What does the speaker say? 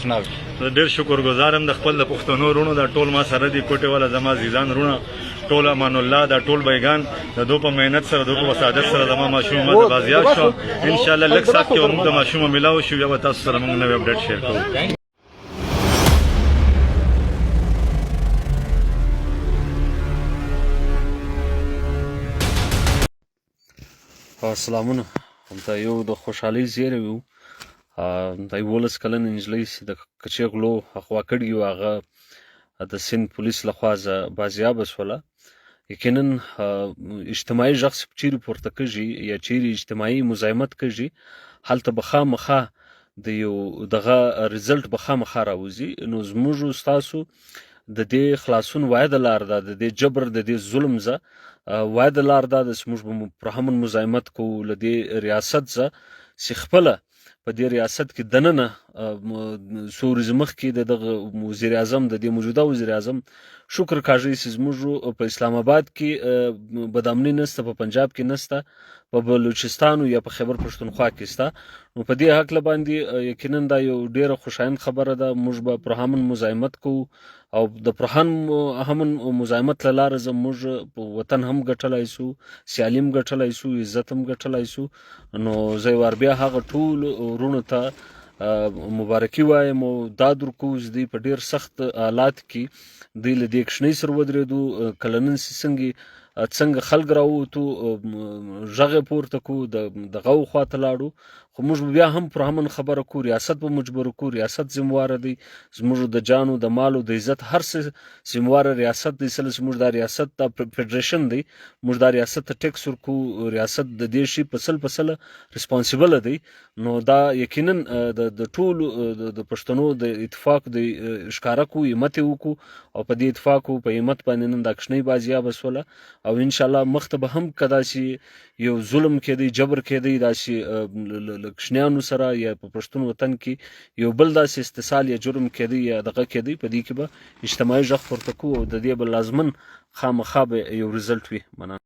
سناوي. زه ډېر شکرګزار یم د خپل د پښتنو وروڼو دا ټول ما سره دي کوټې والا زما عزیزان وروڼه ټول امان الله دا ټول بیګان د دوی په محنت سره د دوی په وسادت سره زما ماشوم د بازیاب شو انشاءالله لږ ساعت کې موږ د ماشوم ملاو شو بیا به تاسو سره موږ نوی اپډیټ شیر کوو. سلامونه. دا یو د خوشحالۍ زیری و. د 11 کلن نجلۍ چې د کچې غلو اغوا کړي وو هغه د سند پولیس لخوا بازیابه شوله. یقینا اجتماعي غږ چې چیرې پورته کېږي یا چیرې اجتماعي مزاحمت کېږي هلته به خامخا د یو دغه ریزلټ به خامخا راوځي. نو زموږ ستاسو د دې خلاصون واحده لار ده، د دې جبر د دې ظلم زه واحده لار ده چې موږ به پر همون مزاحمت کوو له دې ریاست زه چې خپله په دې ریاست کې دننه څو ورځې مخکې د دغه وزیر اعظم د دې موجوده وزیر اعظم شکر کاږي چې زموږ په اسلام آباد کې بدامني نشته، په پنجاب کې نشته، په بلوچستان یا په خیبر پښتونخوا کې شته. نو په دې هکله باندې یقینا دا یو ډیره خوشایند خبره ده. موږ به پر همون مزاحمت کوو او د پر همون مزاحمت له لارې زموږ وطن هم ګټلی سو، سیالي هم ګټلی سو، عزت هم ګټلی سو. نو زه یو وار بیا هغه ټول وروڼو ته مبارکي وایم او دا درکوو چې دوی په ډېر سخت حالات کې دوی له دې کښنۍ سره ودرېدو. کله نن څنګه خلک راووتو غږ یې پورته کړو دغه خواته لاړو، خو موږ بیا هم پر همون خبره کوو، ریاست به مجبور کړو. ریاست ذمواره دی، زموږ د جانو د مالو د عزت هر څه ذمواره ریاست دی. سله چې موږ دا ریاست دا فدریشن دی، موږ دا ریاست ته ټیکس ورکوو، ریاست د دې شي په سله ریسپانسیبله دی. نو دا یقینا د ټولو د پښتنو د اتفاق د ښکاره کوو، همت یې وکړو او په دې اتفاق او په همت باندې نن دا کښنۍ بازیابه شوله او انشاءالله مخته به هم که داسې یو ظلم کېدی، جبر کېدی، داسې له کښنیانو سره یا په پښتون وطن کې یو بل داسې استحصال یا جرم کېدی یا دغه کېدی، په دې کې به اجتماعي غږ پورته کوو او د دې به لازمن خامخا به یو ریزلټ وي. مننه.